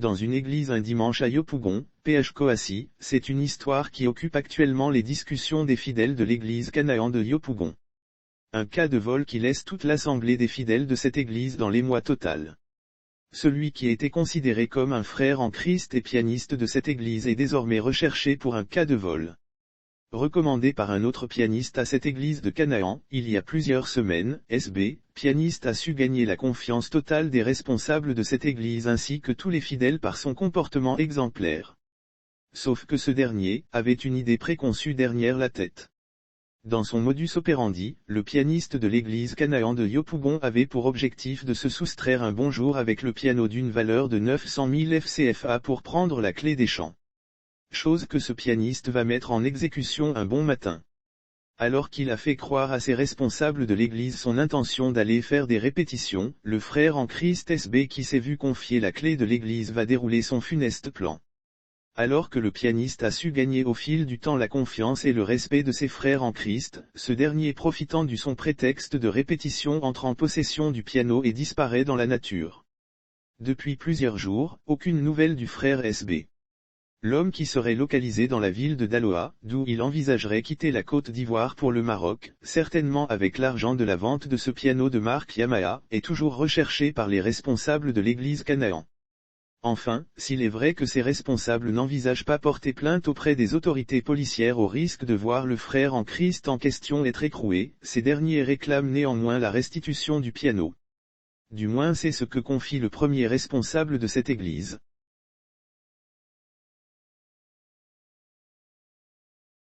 Dans une église un dimanche à Yopougon, PH-Coacy, c'est une histoire qui occupe actuellement les discussions des fidèles de l'église Canaan de Yopougon. Un cas de vol qui laisse toute l'assemblée des fidèles de cette église dans l'émoi total. Celui qui était considéré comme un frère en Christ et pianiste de cette église est désormais recherché pour un cas de vol. Recommandé par un autre pianiste à cette église de Canaan, il y a plusieurs semaines, SB, pianiste a su gagner la confiance totale des responsables de cette église ainsi que tous les fidèles par son comportement exemplaire. Sauf que ce dernier avait une idée préconçue derrière la tête. Dans son modus operandi, le pianiste de l'église Canaan de Yopougon avait pour objectif de se soustraire un bon jour avec le piano d'une valeur de 900 000 FCFA pour prendre la clé des chants. Chose que ce pianiste va mettre en exécution un bon matin. Alors qu'il a fait croire à ses responsables de l'église son intention d'aller faire des répétitions, le frère en Christ SB qui s'est vu confier la clé de l'église va dérouler son funeste plan. Alors que le pianiste a su gagner au fil du temps la confiance et le respect de ses frères en Christ, ce dernier profitant du son prétexte de répétition entre en possession du piano et disparaît dans la nature. Depuis plusieurs jours, aucune nouvelle du frère SB. L'homme qui serait localisé dans la ville de Daloa, d'où il envisagerait quitter la Côte d'Ivoire pour le Maroc, certainement avec l'argent de la vente de ce piano de marque Yamaha, est toujours recherché par les responsables de l'église Canaan. Enfin, s'il est vrai que ces responsables n'envisagent pas porter plainte auprès des autorités policières au risque de voir le frère en Christ en question être écroué, ces derniers réclament néanmoins la restitution du piano. Du moins c'est ce que confie le premier responsable de cette église.